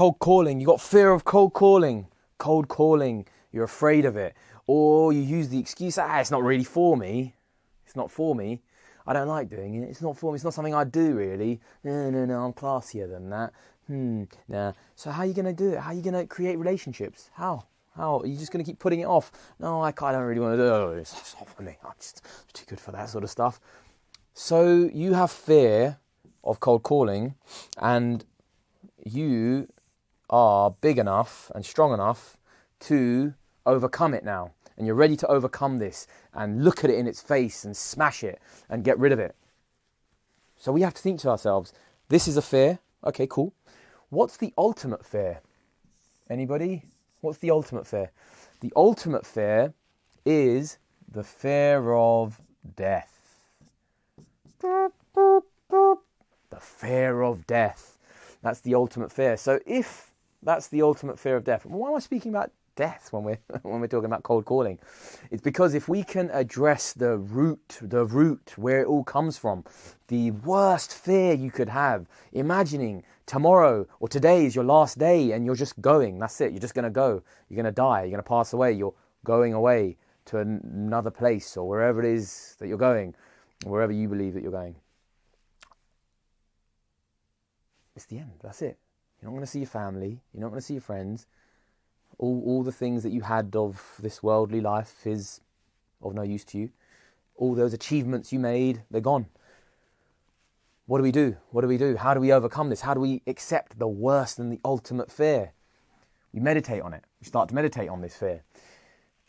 cold calling. You got fear of cold calling. Cold calling. You're afraid of it. Or you use the excuse, it's not really for me. It's not for me. I don't like doing it. It's not for me. It's not something I do, really. No, I'm classier than that. Nah. So how are you going to do it? How are you going to create relationships? How? Are you just going to keep putting it off? No, I don't really want to do it. It's not for me. I'm just too good for that sort of stuff. So you have fear of cold calling, and you are big enough and strong enough to overcome it now. And you're ready to overcome this and look at it in its face and smash it and get rid of it. So we have to think to ourselves, this is a fear. Okay, cool. What's the ultimate fear? Anybody? What's the ultimate fear? The ultimate fear is the fear of death. The fear of death. That's the ultimate fear. So if that's the ultimate fear of death, why am I speaking about death when we're talking about cold calling? It's because if we can address the root where it all comes from, the worst fear you could have, imagining tomorrow or today is your last day and you're just going, that's it, you're just going to go, you're going to die, you're going to pass away, you're going away to another place or wherever it is that you're going, wherever you believe that you're going. It's the end, that's it. You're not going to see your family, you're not going to see your friends. All the things that you had of this worldly life is of no use to you. All those achievements you made, they're gone. What do we do? What do we do? How do we overcome this? How do we accept the worst and the ultimate fear? We meditate on it. We start to meditate on this fear.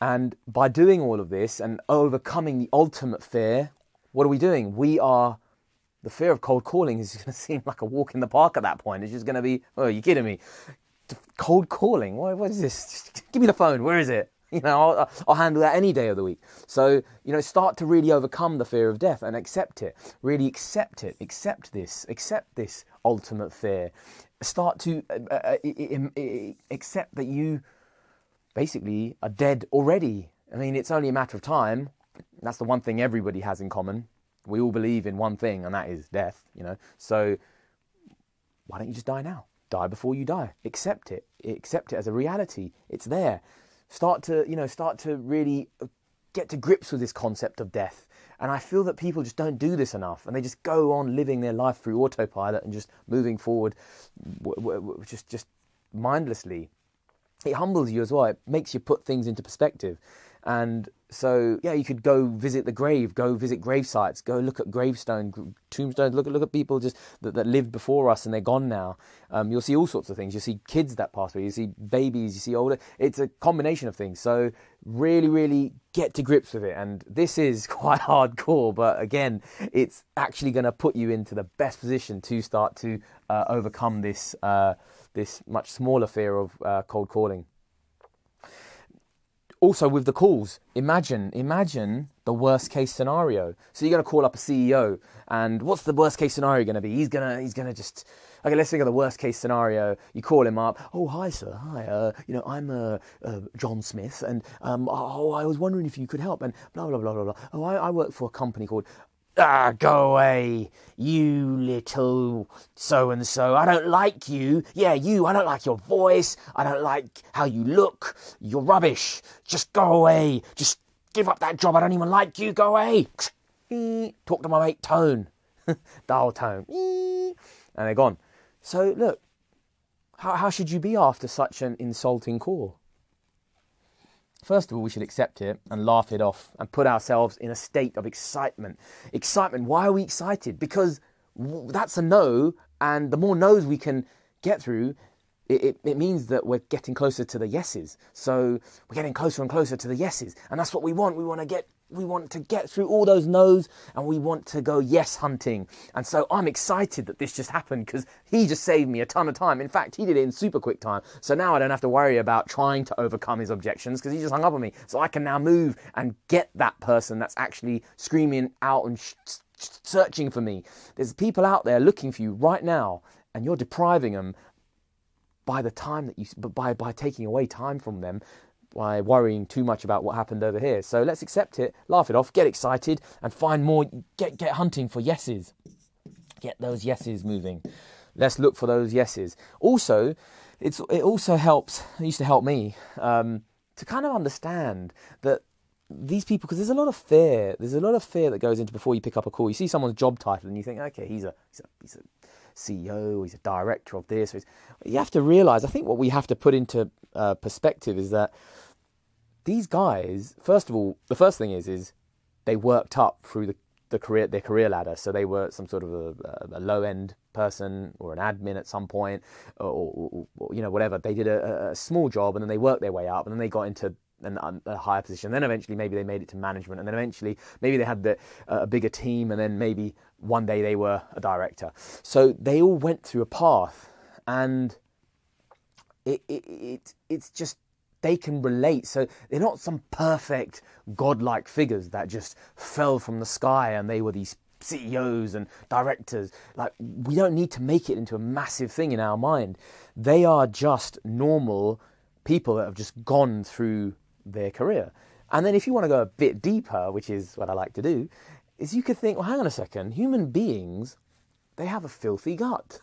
And by doing all of this and overcoming the ultimate fear, what are we doing? The fear of cold calling is going to seem like a walk in the park at that point. It's just going to be, oh, you're kidding me. Cold calling? What is this? Just give me the phone. Where is it? I'll handle that any day of the week. So, start to really overcome the fear of death and accept it. Really accept it. Accept this ultimate fear. Start to accept that you basically are dead already. I mean, it's only a matter of time. That's the one thing everybody has in common. We all believe in one thing, and that is death, So why don't you just die now? Die before you die. Accept it. Accept it as a reality. It's there. Start to really get to grips with this concept of death. And I feel that people just don't do this enough, and they just go on living their life through autopilot and just moving forward, just mindlessly. It humbles you as well. It makes you put things into perspective. And so, you could go visit the grave, go visit grave sites, go look at tombstones, look at people just that lived before us and they're gone now. You'll see all sorts of things. You'll see kids that pass away, you see babies, you see older. It's a combination of things. So really, really get to grips with it. And this is quite hardcore, but again, it's actually going to put you into the best position to start to overcome this much smaller fear of cold calling. Also with the calls, imagine the worst case scenario. So you're going to call up a CEO, and what's the worst case scenario going to be? He's going to just, okay, let's think of the worst case scenario. You call him up. Oh, hi sir, hi. I'm John Smith, and I was wondering if you could help, and blah blah blah blah blah. Oh, I work for a company called. Go away, you little so-and-so. I don't like you. Yeah, you. I don't like your voice. I don't like how you look. You're rubbish. Just go away. Just give up that job. I don't even like you. Go away. Talk to my mate Tone. Dial Tone. And they're gone. So, look, how should you be after such an insulting call? First of all, we should accept it and laugh it off and put ourselves in a state of excitement. Excitement. Why are we excited? Because that's a no, and the more no's we can get through, it means that we're getting closer to the yeses. So we're getting closer and closer to the yeses, and that's what we want. We want to get through all those no's, and we want to go yes hunting. And so I'm excited that this just happened because he just saved me a ton of time. In fact, he did it in super quick time. So now I don't have to worry about trying to overcome his objections because he just hung up on me. So I can now move and get that person that's actually screaming out and searching for me. There's people out there looking for you right now, and you're depriving them by the time that by taking away time from them, by worrying too much about what happened over here. So let's accept it, laugh it off, get excited, and find more, get hunting for yeses. Get those yeses moving. Let's look for those yeses. Also, it also helps, it used to help me, to kind of understand that these people, because there's a lot of fear that goes into before you pick up a call. You see someone's job title and you think, okay, he's a CEO, he's a director of this. You have to realize, I think what we have to put into perspective is that these guys, first of all, the first thing is they worked up through their career ladder. So they were some sort of a low-end person or an admin at some point, or whatever. They did a small job and then they worked their way up and then they got into a higher position. Then eventually maybe they made it to management, and then eventually maybe they had a bigger team, and then maybe one day they were a director. So they all went through a path, and it's just, they can relate. So they're not some perfect godlike figures that just fell from the sky and they were these CEOs and directors. Like, we don't need to make it into a massive thing in our mind. They are just normal people that have just gone through their career. And then if you want to go a bit deeper, which is what I like to do, is you could think, well, hang on a second, human beings, they have a filthy gut.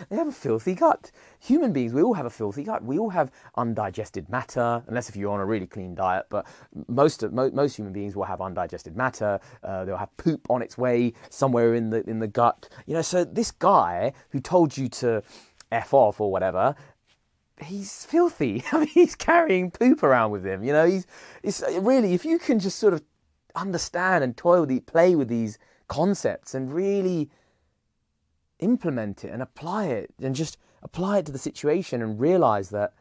They have a filthy gut. Human beings, we all have a filthy gut. We all have undigested matter, unless if you're on a really clean diet. But most human beings will have undigested matter. They'll have poop on its way somewhere in the gut. So this guy who told you to F off or whatever, he's filthy. I mean, he's carrying poop around with him. It's really, if you can just sort of understand and play with these concepts and really implement it and apply it to the situation and realize that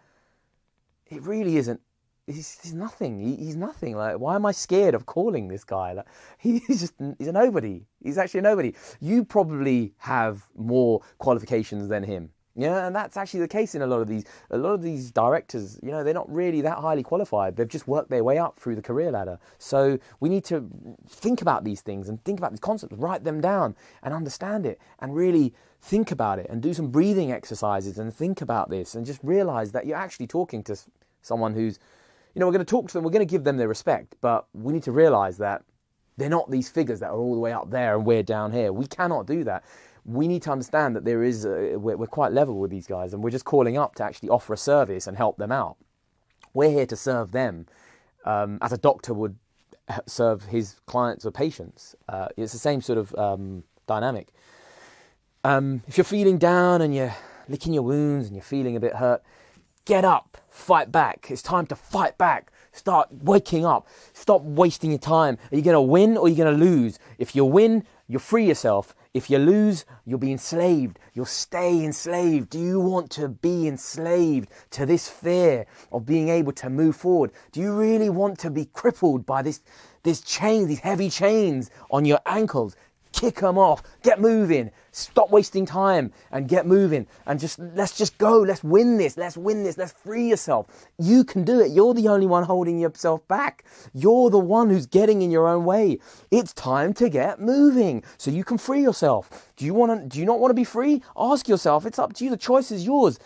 it really isn't, he's nothing. He's nothing. Like, why am I scared of calling this guy? Like, he's a nobody. He's actually a nobody. You probably have more qualifications than him. And that's actually the case in a lot of these directors. They're not really that highly qualified. They've just worked their way up through the career ladder. So we need to think about these things and think about these concepts, write them down and understand it, and really think about it and do some breathing exercises and think about this and just realize that you're actually talking to someone who's, we're going to talk to them, we're going to give them their respect, but we need to realize that they're not these figures that are all the way up there and we're down here. We cannot do that. We need to understand that we're quite level with these guys, and we're just calling up to actually offer a service and help them out. We're here to serve them as a doctor would serve his clients or patients. It's the same sort of dynamic. If you're feeling down and you're licking your wounds and you're feeling a bit hurt, get up, fight back. It's time to fight back. Start waking up. Stop wasting your time. Are you going to win or are you going to lose? If you win, you'll free yourself. If you lose, you'll be enslaved. You'll stay enslaved. Do you want to be enslaved to this fear of being able to move forward? Do you really want to be crippled by this chain, these heavy chains on your ankles? Kick them off. Get moving. Stop wasting time and get moving. And let's just go. Let's win this. Let's win this. Let's free yourself. You can do it. You're the only one holding yourself back. You're the one who's getting in your own way. It's time to get moving so you can free yourself. Do you not want to be free? Ask yourself. It's up to you. The choice is yours.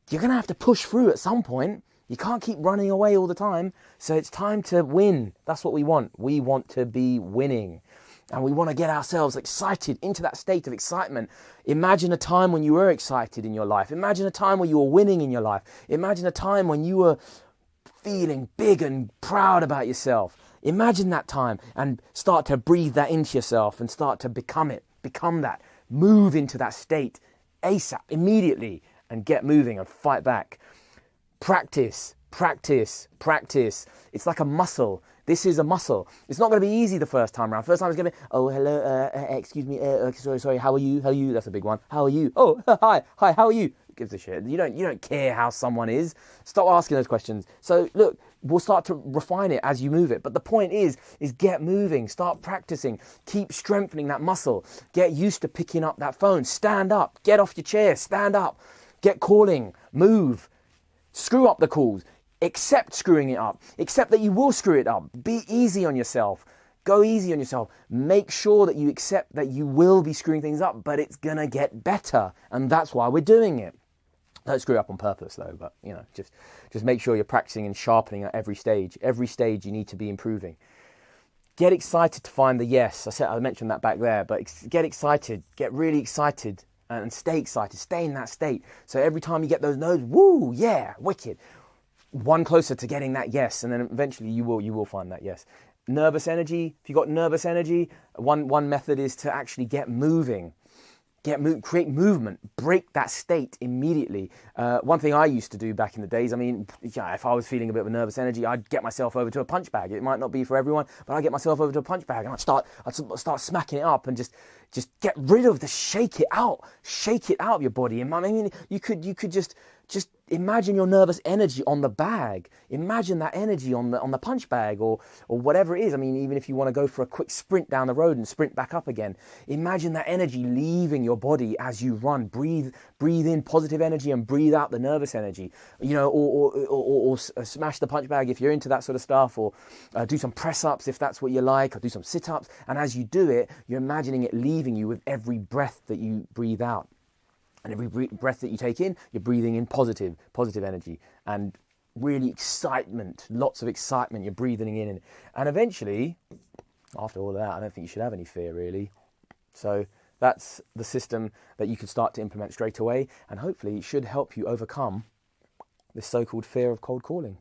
You're going to have to push through at some point. You can't keep running away all the time. So it's time to win. That's what we want. We want to be winning. And we want to get ourselves excited, into that state of excitement. Imagine a time when you were excited in your life. Imagine a time when you were winning in your life. Imagine a time when you were feeling big and proud about yourself. Imagine that time and start to breathe that into yourself and start to become it. Become that. Move into that state ASAP, immediately, and get moving and fight back. Practice, practice, practice. It's like a muscle. This is a muscle. It's not going to be easy the first time around. First time it's going to be, oh, hello, excuse me, sorry, how are you? How are you? That's a big one. How are you? Oh, hi, how are you? Who gives a shit? You don't care how someone is. Stop asking those questions. So look, we'll start to refine it as you move it. But the point is get moving, start practicing, keep strengthening that muscle. Get used to picking up that phone. Stand up, get off your chair, stand up, get calling, move, screw up the calls. Accept screwing it up. Accept that you will screw it up. Be easy on yourself. Go easy on yourself. Make sure that you accept that you will be screwing things up, but it's going to get better. And that's why we're doing it. Don't screw up on purpose though, but just make sure you're practicing and sharpening at every stage. Every stage you need to be improving. Get excited to find the yes. I mentioned that back there, but get excited. Get really excited and stay excited, stay in that state. So every time you get those no's, woo, yeah, wicked. One closer to getting that yes, and then eventually you will find that yes. Nervous energy, if you've got nervous energy, one method is to actually get moving. Create movement, break that state immediately. One thing I used to do back in the days, I mean, yeah, if I was feeling a bit of a nervous energy, I'd get myself over to a punch bag. It might not be for everyone, but I'd get myself over to a punch bag and I'd start smacking it up and just get rid of shake it out of your body. And I mean, you could just imagine your nervous energy on the bag. Imagine that energy on the punch bag or whatever it is. I mean, even if you want to go for a quick sprint down the road and sprint back up again, imagine that energy leaving your body as you run. Breathe in positive energy and breathe out the nervous energy. You know, or smash the punch bag if you're into that sort of stuff, or do some press ups if that's what you like, or do some sit ups. And as you do it, you're imagining it leaving you with every breath that you breathe out. And every breath that you take in, you're breathing in positive energy and really excitement, lots of excitement. You're breathing in. And eventually, after all of that, I don't think you should have any fear, really. So that's the system that you can start to implement straight away. And hopefully it should help you overcome this so-called fear of cold calling.